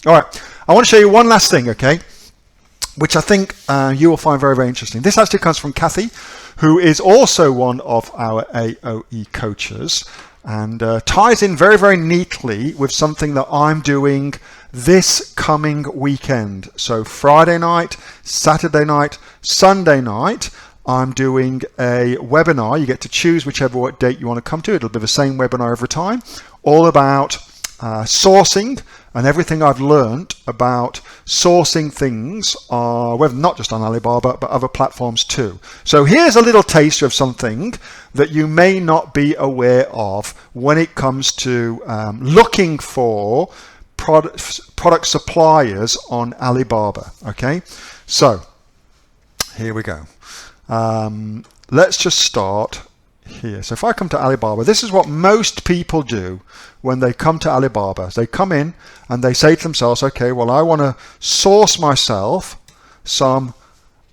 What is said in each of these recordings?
All right, I want to show you one last thing, okay, which I think you will find very, very interesting. This actually comes from Kathy, who is also one of our AOE coaches, and ties in very, very neatly with something that I'm doing this coming weekend. So Friday night, Saturday night, Sunday night, I'm doing a webinar. You get to choose whichever date you want to come to. It'll be the same webinar every time, all about sourcing and everything I've learned about sourcing things, whether not just on Alibaba, but other platforms too. So here's a little taster of something that you may not be aware of when it comes to looking for product suppliers on Alibaba. Okay, so here we go. Let's just start here. So if I come to Alibaba, this is what most people do when they come to Alibaba. They come in and they say to themselves, okay, well, I want to source myself a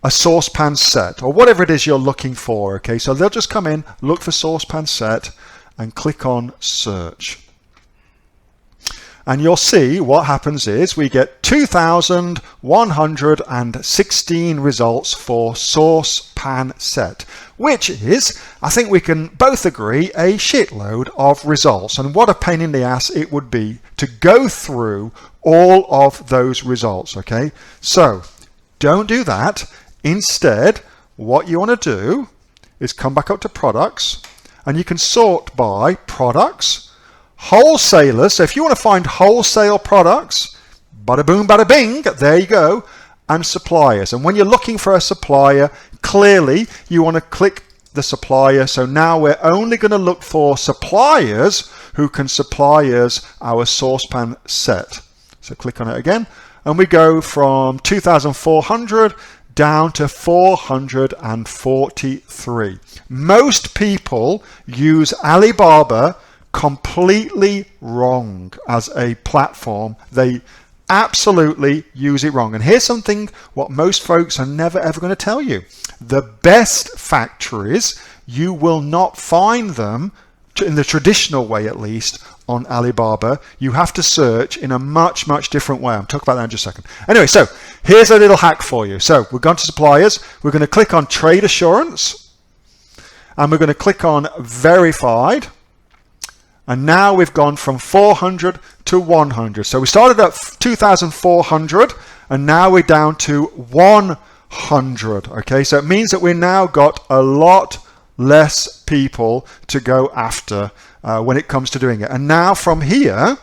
saucepan set, or whatever it is you're looking for. Okay, so they'll just come in, look for saucepan set, and click on search. And you'll see what happens is we get 2,116 results for saucepan set, which is, I think we can both agree, a shitload of results. And what a pain in the ass it would be to go through all of those results, okay? So don't do that. Instead, what you want to do is come back up to products, and you can sort by products, wholesalers. So if you want to find wholesale products, bada boom, bada bing, there you go, and suppliers. And when you're looking for a supplier, clearly you want to click the supplier. So now we're only going to look for suppliers who can supply us our saucepan set. So click on it again, and we go from 2,400 down to 443. Most people use Alibaba completely wrong as a platform. They absolutely use it wrong. And here's something what most folks are never ever going to tell you. The best factories, you will not find them in the traditional way, at least, on Alibaba. You have to search in a much, much different way. I'll talk about that in just a second. Anyway, so here's a little hack for you. So we've gone to suppliers. We're going to click on trade assurance, and we're going to click on verified. And now we've gone from 400 to 100. So we started at 2,400, and now we're down to 100. Okay, so it means that we've now got a lot less people to go after when it comes to doing it. And now from here,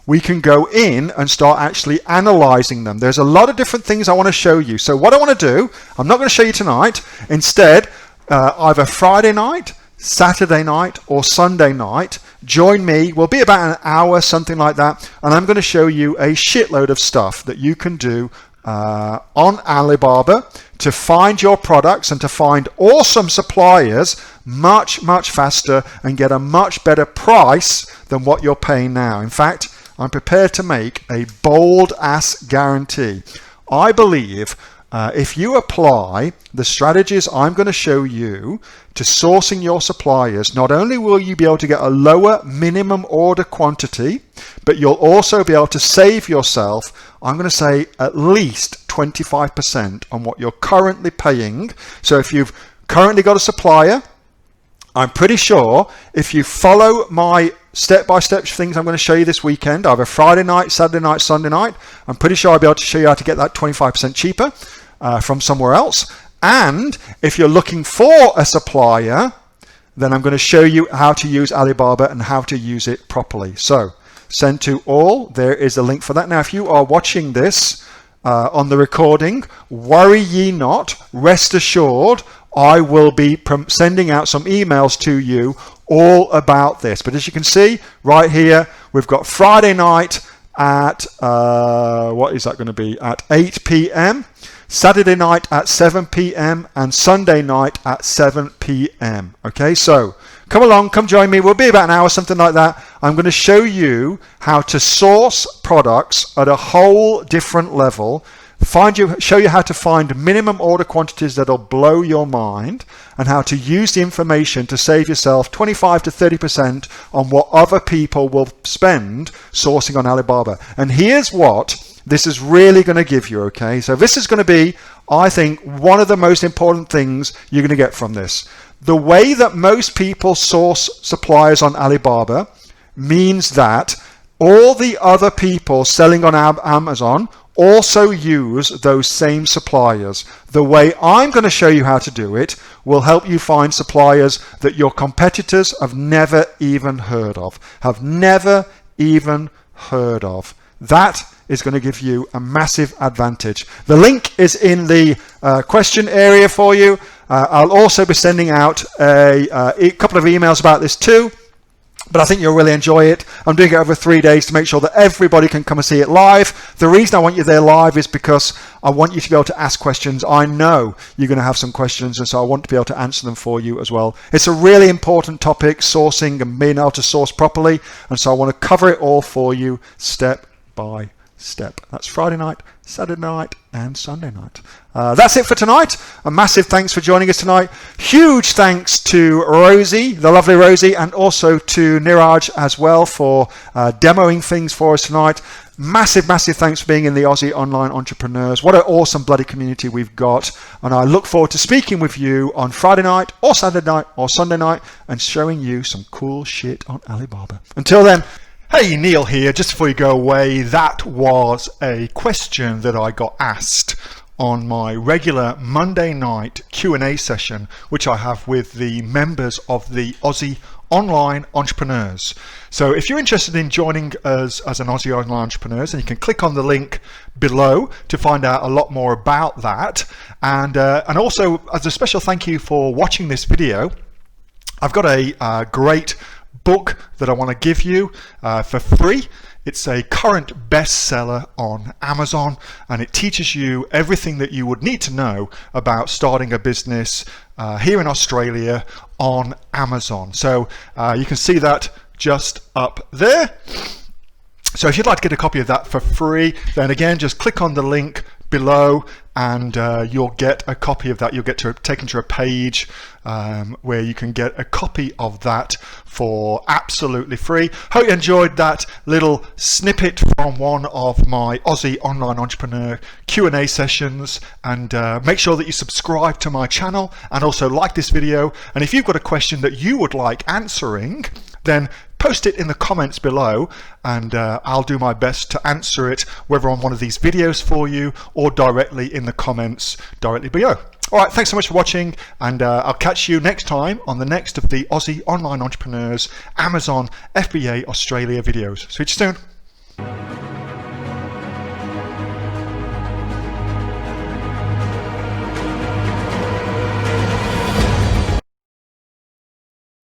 we can go in and start actually analyzing them. There's a lot of different things I want to show you. So what I want to do, I'm not going to show you tonight. Instead, either Friday night, Saturday night, or Sunday night, join me. We'll be about an hour, something like that, and I'm going to show you a shitload of stuff that you can do on Alibaba to find your products and to find awesome suppliers much, much faster and get a much better price than what you're paying now. In fact, I'm prepared to make a bold ass guarantee. I believe if you apply the strategies I'm going to show you to sourcing your suppliers, not only will you be able to get a lower minimum order quantity, but you'll also be able to save yourself, I'm going to say, at least 25% on what you're currently paying. So if you've currently got a supplier, I'm pretty sure if you follow my step-by-step things I'm going to show you this weekend, either Friday night, Saturday night, Sunday night, I'm pretty sure I'll be able to show you how to get that 25% cheaper from somewhere else. And if you're looking for a supplier, then I'm going to show you how to use Alibaba and how to use it properly. So send to all, there is a link for that. Now, if you are watching this on the recording, worry ye not, rest assured, I will be sending out some emails to you all about this. But as you can see right here, we've got Friday night at, what is that going to be, at 8 p.m., Saturday night at 7 p.m. and Sunday night at 7 p.m. Okay, so come along, come join me. We'll be about an hour, something like that. I'm going to show you how to source products at a whole different level, show you how to find minimum order quantities that'll blow your mind, and how to use the information to save yourself 25 to 30% on what other people will spend sourcing on Alibaba. And here's what this is really going to give you, okay? So this is going to be, I think, one of the most important things you're going to get from this. The way that most people source suppliers on Alibaba means that all the other people selling on Amazon also use those same suppliers. The way I'm going to show you how to do it will help you find suppliers that your competitors have never even heard of. That is going to give you a massive advantage. The link is in the question area for you. I'll also be sending out a couple of emails about this too. But I think you'll really enjoy it. I'm doing it over 3 days to make sure that everybody can come and see it live. The reason I want you there live is because I want you to be able to ask questions. I know you're going to have some questions, and so I want to be able to answer them for you as well. It's a really important topic, sourcing and being able to source properly, and so I want to cover it all for you step by step. That's Friday night, Saturday night, and Sunday night. That's it for tonight. A massive thanks for joining us tonight. Huge thanks to Rosie, the lovely Rosie, and also to Niraj as well for demoing things for us tonight. Massive thanks for being in the Aussie Online Entrepreneurs. What an awesome bloody community we've got. And I look forward to speaking with you on Friday night or Saturday night or Sunday night and showing you some cool shit on Alibaba. Until then, hey, Neil here. Just before you go away, that was a question that I got asked on my regular Monday night Q&A session, which I have with the members of the Aussie Online Entrepreneurs. So if you're interested in joining us as an Aussie Online Entrepreneurs, then you can click on the link below to find out a lot more about that. And also, as a special thank you for watching this video, I've got a great book that I want to give you for free. It's a current bestseller on Amazon, and it teaches you everything that you would need to know about starting a business here in Australia on Amazon. So you can see that just up there. So if you'd like to get a copy of that for free, then again, just click on the link below and you'll get a copy of that. You'll get taken to a page where you can get a copy of that for absolutely free. Hope you enjoyed that little snippet from one of my Aussie Online Entrepreneur Q&A sessions, and make sure that you subscribe to my channel and also like this video. And if you've got a question that you would like answering, then post it in the comments below, and I'll do my best to answer it, whether on one of these videos for you or directly in the comments directly below. All right, thanks so much for watching, and I'll catch you next time on the next of the Aussie Online Entrepreneurs Amazon FBA Australia videos. See you soon.